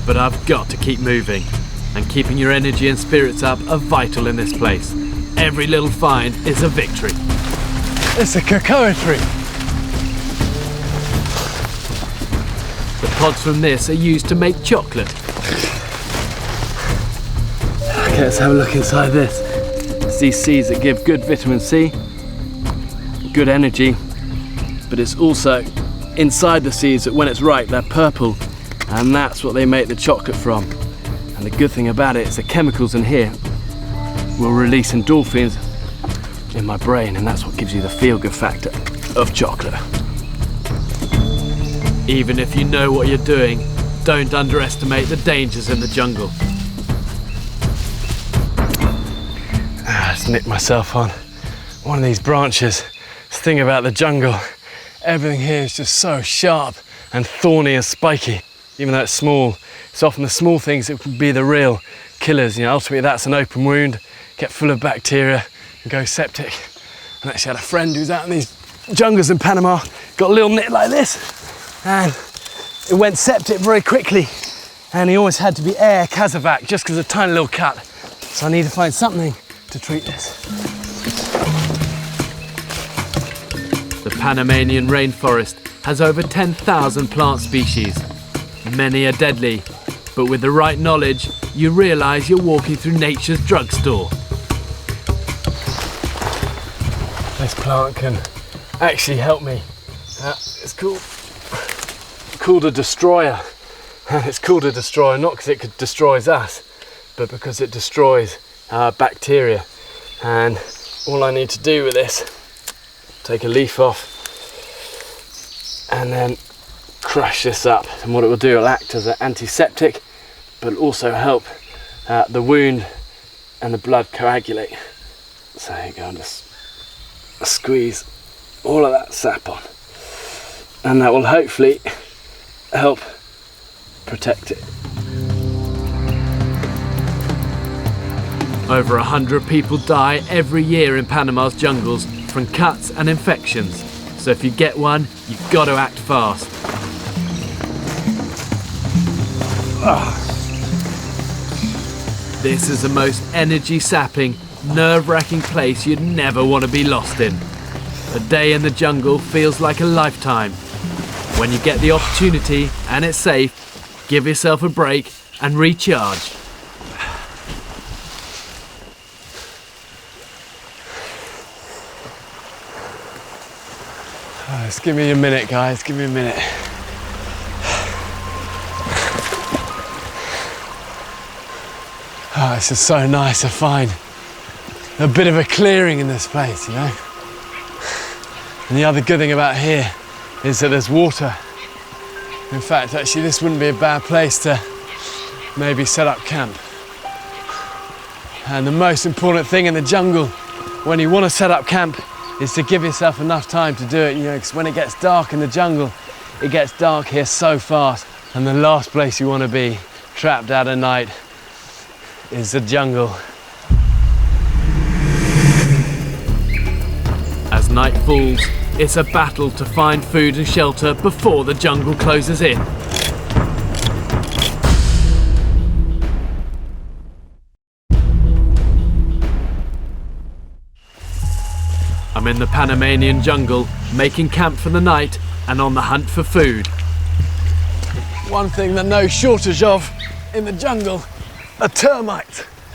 But I've got to keep moving, and keeping your energy and spirits up are vital in this place. Every little find is a victory. It's a cocoa tree. The pods from this are used to make chocolate. Okay, let's have a look inside this. It's these seeds that give good vitamin C, good energy, but it's also inside the seeds that when it's ripe, they're purple, and that's what they make the chocolate from. And the good thing about it is the chemicals in here will release endorphins in my brain, and that's what gives you the feel-good factor of chocolate. Even if you know what you're doing, don't underestimate the dangers in the jungle. I just nicked myself on one of these branches. This thing about the jungle, everything here is just so sharp and thorny and spiky. Even though it's small, it's often the small things that could be the real killers. You know, ultimately that's an open wound, get full of bacteria and go septic. And actually had a friend who's out in these jungles in Panama, got a little nick like this, and it went septic very quickly. And he always had to be air casevac just because of a tiny little cut. So I need to find something to treat this. The Panamanian rainforest has over 10,000 plant species. Many are deadly, but with the right knowledge, you realise you're walking through nature's drugstore. This plant can actually help me. It's called a destroyer. And it's called a destroyer not because it destroys us, but because it destroys bacteria. And all I need to do with this, take a leaf off and then crush this up, and what it will do, it'll act as an antiseptic but also help the wound and the blood coagulate. So here you go, just squeeze all of that sap on, and that will hopefully help protect it. Over 100 people die every year in Panama's jungles from cuts and infections. So if you get one, you've got to act fast. This is the most energy-sapping, nerve-wracking place you'd never want to be lost in. A day in the jungle feels like a lifetime. When you get the opportunity and it's safe, give yourself a break and recharge. Just give me a minute, guys, give me a minute. Oh, it's just so nice to find a bit of a clearing in this place, you know? And the other good thing about here is that there's water. In fact, actually, this wouldn't be a bad place to maybe set up camp. And the most important thing in the jungle when you want to set up camp is to give yourself enough time to do it, you know, because when it gets dark in the jungle, it gets dark here so fast, and the last place you want to be trapped out at night is the jungle. As night falls, it's a battle to find food and shelter before the jungle closes in. I'm in the Panamanian jungle, making camp for the night and on the hunt for food. One thing there's no shortage of in the jungle are termites.